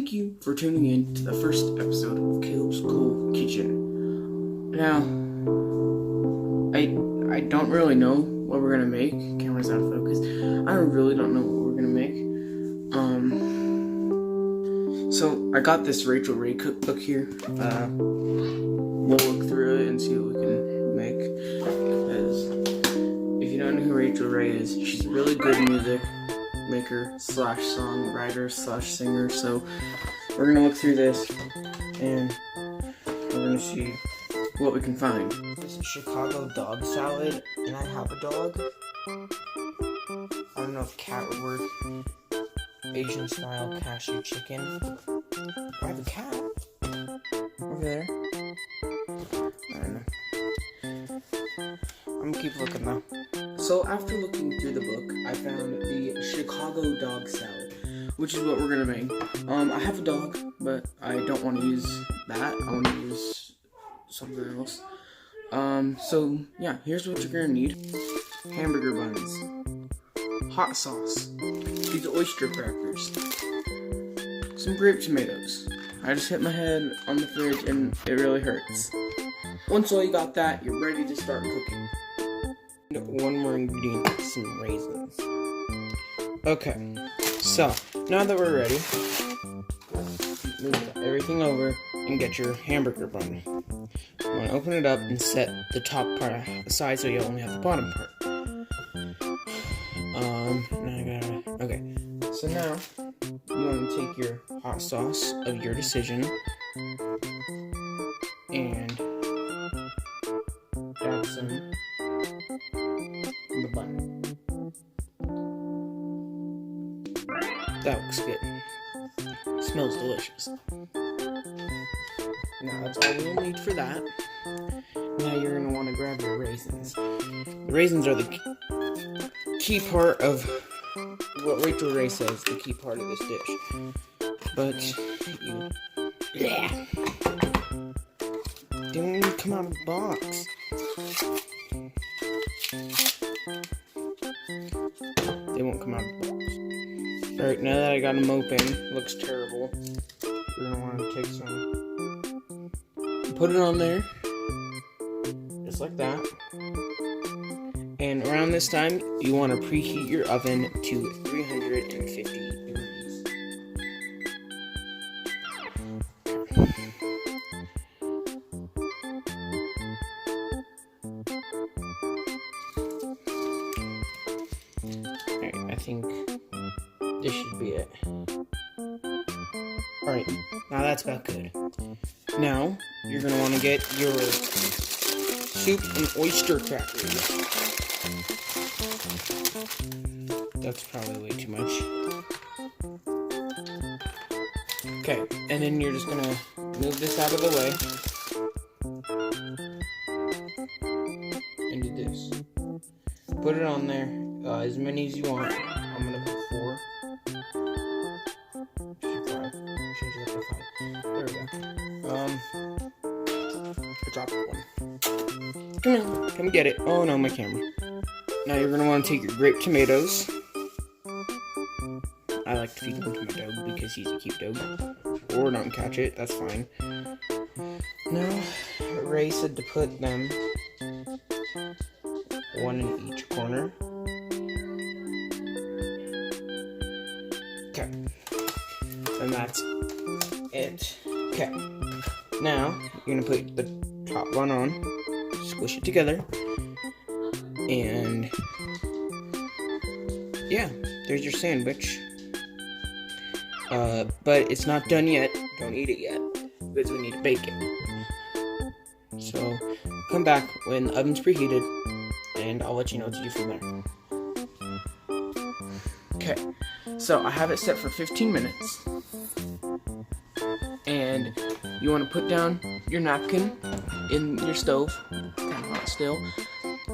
Thank you for tuning in to the first episode of Caleb's Cool Kitchen. Now, I don't really know what we're gonna make. Camera's out of focus. I really don't know what we're gonna make. So I got this Rachel Ray cookbook here. We'll look through it and see what we can make. Because if you don't know who Rachel Ray is, she's a really good music maker / songwriter / singer. So we're gonna look through this and we're gonna see what we can find. This is Chicago dog salad, and I have a dog. I don't know if cat would work. Asian style cashew chicken. I have a cat over there. I don't know. I'm gonna keep looking though. So after looking through the book, I found the Chicago dog salad, which is what we're gonna make. I have a dog, but I don't want to use that. I want to use something else. So yeah, here's what you're gonna need: hamburger buns, hot sauce, these oyster crackers, some grape tomatoes. I just hit my head on the fridge and it really hurts. Once all you got that, you're ready to start cooking. One more ingredient, some raisins. Okay, so now that we're ready, move everything over and get your hamburger bun. You want to open it up and set the top part aside so you only have the bottom part. Okay, so now you want to take your hot sauce of your decision and add some in the bun. That looks good. Smells delicious. Now that's all we'll need for that. Now you're going to want to grab your raisins. The raisins are the key part of what Rachel Ray says, the key part of this dish. But you... Yeah. They won't even come out of the box. They won't come out of the box. Alright, now that I got them open, it looks terrible. You're going to want to take some, put it on there, just like that. And around this time, you want to preheat your oven to 350 degrees. Alright, I think this should be it. Alright, now that's about good. Now, you're going to want to get your soup and oyster crackers. That's probably way too much. Okay, and then you're just going to move this out of the way. And do this. Put it on there, as many as you want. I'm going to put 4. 5. Change it up to 5. There we go. I dropped one. Come on, come get it. Oh no, my camera. Now you're gonna want to take your grape tomatoes. I like to feed them to my dog because he's a cute dog. Or don't catch it, that's fine. Now, Ray said to put them one in each corner. Okay. And that's it. Okay. Now, you're gonna put the top one on, squish it together, and yeah, there's your sandwich. But it's not done yet. Don't eat it yet, because we need to bake it. So, come back when the oven's preheated, and I'll let you know what to do from there. Okay, so I have it set for 15 minutes. And you want to put down your napkin in your stove, kind of hot still,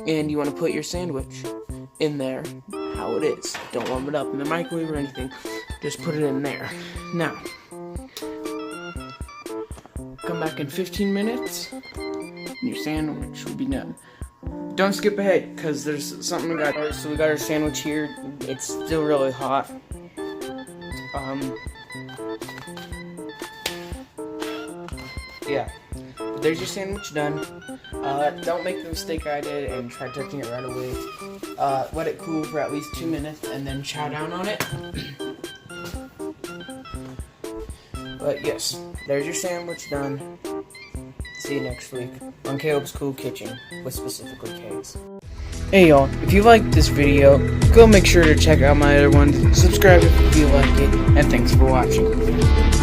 and you want to put your sandwich in there, how it is. Don't warm it up in the microwave or anything, just put it in there. Now, come back in 15 minutes, and your sandwich will be done. Don't skip ahead, because there's something we got. Alright, so we got our sandwich here. It's still really hot. Yeah, but there's your sandwich done. Don't make the mistake I did and try touching it right away. Let it cool for at least 2 minutes and then chow down on it. But yes, there's your sandwich done. See you next week on Caleb's Cool Kitchen with specifically cakes. Hey y'all, if you liked this video, go make sure to check out my other ones, subscribe if you like it, and thanks for watching.